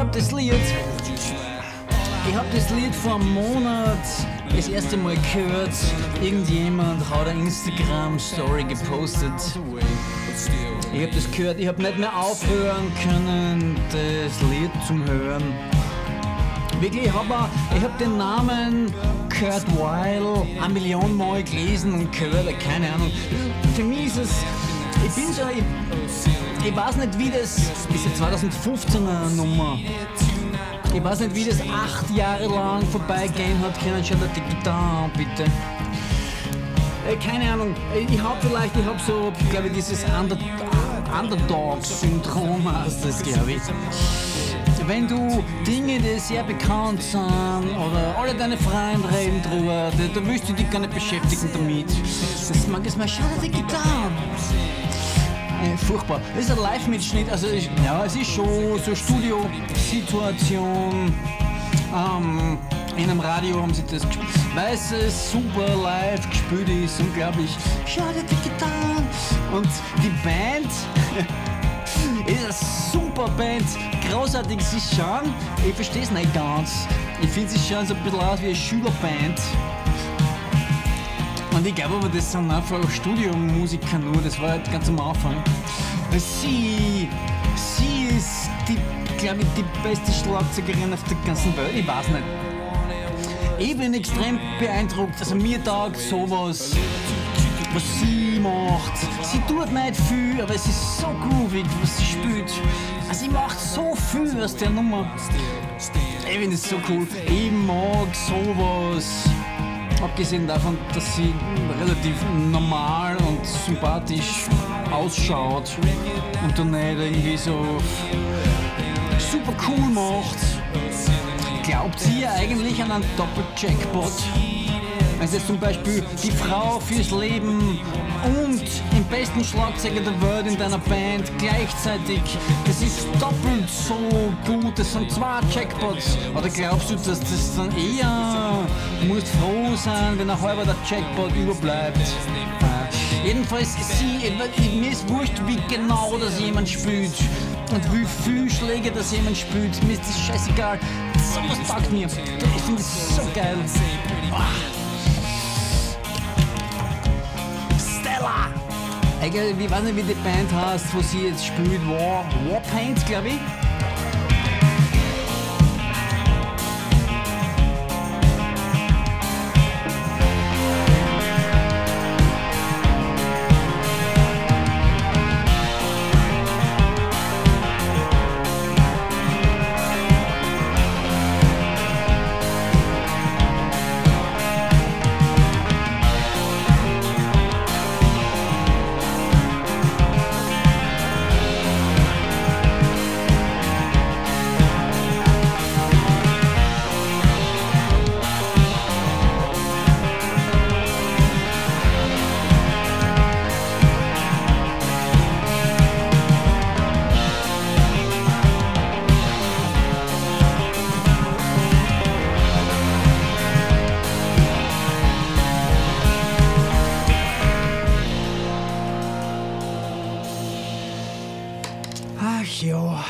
hab das Lied vor einem Monat das erste Mal gehört. Irgendjemand hat eine Instagram-Story gepostet. Ich hab das gehört, ich hab nicht mehr aufhören können, das Lied zum Hören. Wirklich, ich hab den Namen Kurt Weil 1 Million Mal gelesen und gehört, keine Ahnung. Für mich ist es, ich weiß nicht wie das, diese 2015er Nummer. Ich weiß nicht, wie das 8 Jahre lang vorbeigehen hat können. Schaut die Gitarre, bitte. Keine Ahnung, ich hab so, glaube ich, dieses Underdog-Syndrom heißt das, glaube ich. Wenn du Dinge, die sehr bekannt sind, oder alle deine Freunde reden drüber, da willst du dich gar nicht beschäftigen damit. Das mag es mal, schau dir die Gitarre. Furchtbar. Das ist ein Live-Mitschnitt, also es ist schon so eine Studiosituation. In einem Radio haben sie das gespielt, weil es super live gespielt ist, unglaublich. Schau dir die Gitarre. Und die Band ist eine super Band, großartig. Es ist schon, ich verstehe es nicht ganz. Ich finde es schon so ein bisschen aus wie eine Schülerband. Und ich glaube aber, das sind einfach Studiomusiker nur, das war halt ganz am Anfang. Sie ist, glaube ich, die beste Schlagzeugerin auf der ganzen Welt, ich weiß nicht. Ich bin extrem beeindruckt, also mir taugt sowas, was sie macht. Sie tut nicht viel, aber es ist so groovig, was sie spielt. Also sie macht so viel aus der Nummer. Ich finde es so cool, ich mag sowas. Abgesehen davon, dass sie relativ normal und sympathisch ausschaut und dann nicht irgendwie so super cool macht. Glaubt sie eigentlich an einen Doppel-Jackpot? Also zum Beispiel die Frau fürs Leben und den besten Schlagzeuger der Welt in deiner Band gleichzeitig. Das ist doppelt so gut, das sind 2 Jackpots. Oder glaubst du, dass das dann eher, du musst froh sein, wenn ein halber der Jackpot überbleibt? Jedenfalls, mir ist wurscht, wie genau das jemand spielt und wie viel Schläge das jemand spielt. Mir ist das scheißegal. Sowas taugt mir. Ich finde es so geil. Stella! Ich weiß nicht, wie die Band heißt, wo sie jetzt spielt. Warpaint, glaube ich. Ach ja.